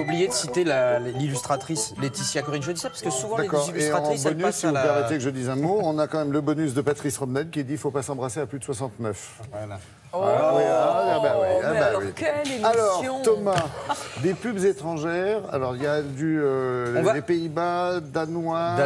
oublié de citer l'illustratrice Laetitia Corinne. Je dis ça parce que souvent les D'accord. Et en illustratrices, elles bonus, passent si à vous la... permettez que je dise un mot, on a quand même le bonus de Patrice Romnel qui dit qu'il ne faut pas s'embrasser à plus de 69. Voilà. Quelle émission! Alors, Thomas, des pubs étrangères. Alors, il y a les Pays-Bas, Danois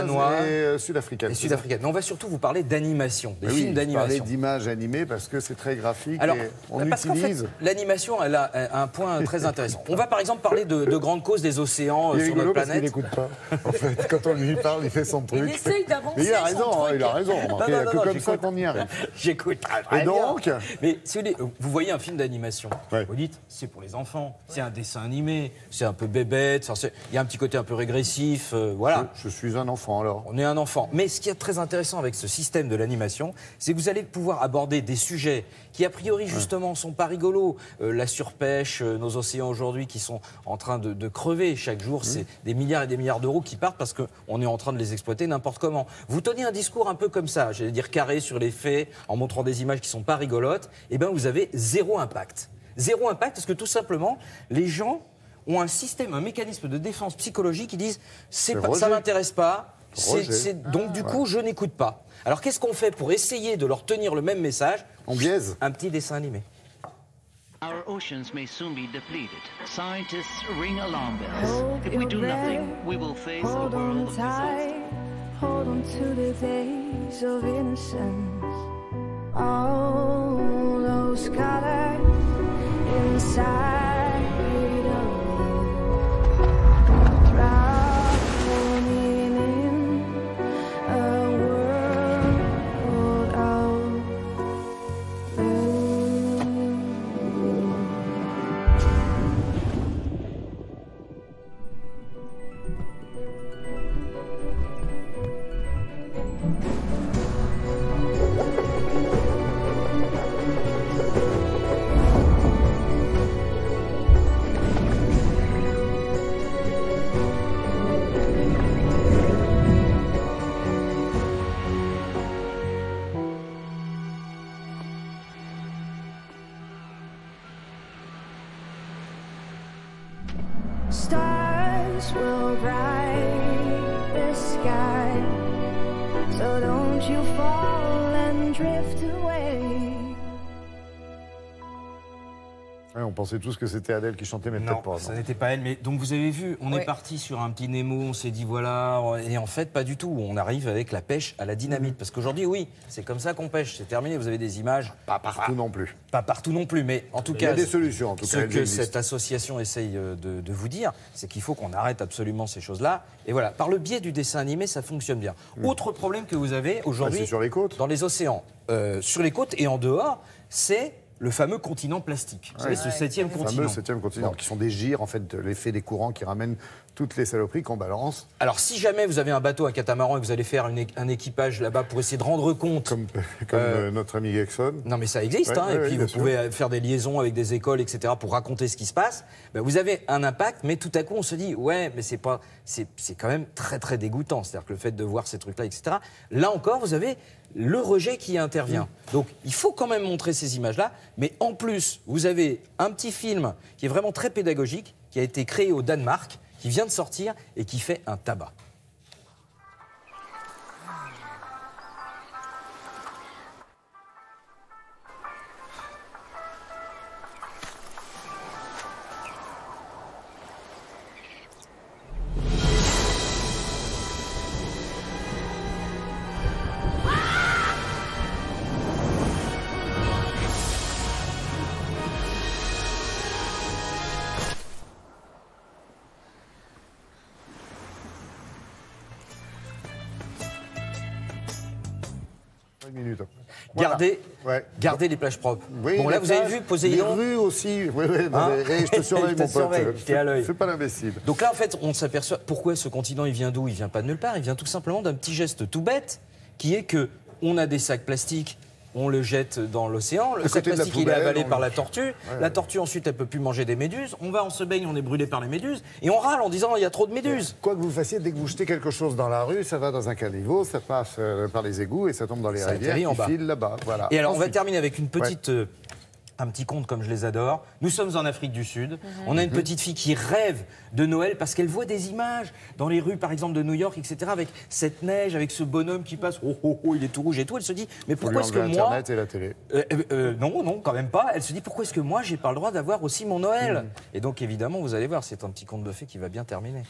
et Sud-Africaines. Et sud-africaine. Mais on va surtout vous parler d'animation, des films Parler d'animation. d'images animées parce que c'est très graphique. Alors, et on parce qu'en utilise. fait, l'animation, elle a un point très intéressant. On va par exemple parler de grandes causes des océans Il est sur rigolo notre parce qu'il planète. n'écoute pas. En fait, quand on lui parle, il fait son truc. Il essaye d'avancer. Mais il a son raison, truc. il a raison. Remarquez, il n'y a que comme ça qu'on y arrive. J'écoute. Et donc, Mais si vous voyez un film d'animation, Ouais. vous dites c'est pour les enfants, c'est un dessin animé, c'est un peu bébête, il y a un petit côté un peu régressif, voilà. je suis un enfant alors. On est un enfant. Mais ce qui est très intéressant avec ce système de l'animation, c'est que vous allez pouvoir aborder des sujets qui, a priori, justement, sont pas rigolos. La surpêche, nos océans aujourd'hui qui sont en train de crever chaque jour, c'est des milliards et des milliards d'euros qui partent parce qu'on est en train de les exploiter n'importe comment. Vous tenez un discours un peu comme ça, j'allais dire carré sur les faits, en montrant des images qui sont pas rigolotes, et bien vous avez zéro impact. Zéro impact parce que tout simplement, les gens ont un système, un mécanisme de défense psychologique qui disent ça m'intéresse pas, donc du coup je n'écoute pas. Alors qu'est-ce qu'on fait pour essayer de leur tenir le même message? On biaise. Un petit dessin animé. Our oceans may soon be depleted. Scientists ring alarm bells. If we do nothing, we will face a world of disaster. Hold on to the days of innocence. All those colors inside of you. Drowning in a world of blue. Stars will bright the sky, so don't you fall and drift away. Ouais, on pensait tous que c'était Adèle qui chantait, mais Non, peut-être pas. ça non. n'était pas elle. Mais donc vous avez vu, on Ouais. est parti sur un petit Nemo, on s'est dit voilà, et en fait pas du tout. On arrive avec la pêche à la dynamite, parce qu'aujourd'hui oui, c'est comme ça qu'on pêche. C'est terminé. Vous avez des images. Pas partout non plus. Pas partout non plus, mais en tout Il y a cas, des solutions, en tout ce cas, elles que existent. cette association essaye de vous dire, c'est qu'il faut qu'on arrête absolument ces choses-là. Et voilà, par le biais du dessin animé, ça fonctionne bien. Autre problème que vous avez aujourd'hui c'est sur les côtes. dans les océans, sur les côtes et en dehors, c'est le fameux continent plastique. Vous savez, ce septième Le continent. fameux septième continent, qui sont des gyres, en fait, de l'effet des courants qui ramènent toutes les saloperies qu'on balance, Alors, si jamais vous avez un bateau, un catamaran, et que vous allez faire un équipage là-bas pour essayer de rendre compte... comme notre ami Exxon. Non, mais ça existe, Ouais, hein, ouais, et puis bien vous sûr. pouvez faire des liaisons avec des écoles, etc., pour raconter ce qui se passe. Ben, vous avez un impact, mais tout à coup, on se dit, ouais, mais c'est quand même très, très dégoûtant. C'est-à-dire que le fait de voir ces trucs-là, etc., là encore, vous avez le rejet qui intervient. Donc, il faut quand même montrer ces images-là, mais en plus, vous avez un petit film qui est vraiment très pédagogique, qui a été créé au Danemark, qui vient de sortir et qui fait un tabac. Une minute après. Gardez, Ouais. gardez les plages propres. Oui, bon, là, les vous avez plages, vu Poséidon. Les rues aussi. Oui, oui. Hein Je te surveille, Je te mon pote. surveille, je t'ai à l'œil. Fais pas l'imbécile. Donc là, en fait, on s'aperçoit pourquoi ce continent, il vient d'où? Il vient pas de nulle part. Il vient tout simplement d'un petit geste tout bête, qui est que on a des sacs plastiques, on le jette dans l'océan. Le sac côté de la plastique, il est poubelle, avalé on par le- la tortue. La tortue, ensuite, elle peut plus manger des méduses. On va, on se baigne, on est brûlé par les méduses. Et on râle en disant, il y a trop de méduses. Quoi que vous fassiez, dès que vous jetez quelque chose dans la rue, ça va dans un caniveau, ça passe par les égouts et ça tombe dans les Ça rivières atterrit en qui bas. filent là-bas. Voilà. Et alors, on va Ensuite, terminer avec une petite un petit conte comme je les adore. Nous sommes en Afrique du Sud. On a une petite fille qui rêve de Noël parce qu'elle voit des images dans les rues, par exemple, de New York, etc., avec cette neige, avec ce bonhomme qui passe, il est tout rouge et tout. Elle se dit, mais pourquoi est-ce que moi... Internet et la télé. Non, quand même pas. Elle se dit, pourquoi est-ce que moi, j'ai pas le droit d'avoir aussi mon Noël? Et donc, évidemment, vous allez voir, c'est un petit conte de fées qui va bien terminer.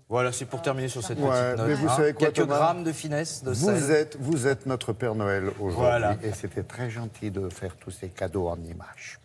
Voilà, c'est pour terminer sur cette petite note. Mais vous savez quoi, quelques Thomas, grammes de finesse, de sel. Vous êtes notre Père Noël aujourd'hui. Voilà. Et c'était très gentil de faire tous ces cadeaux en images.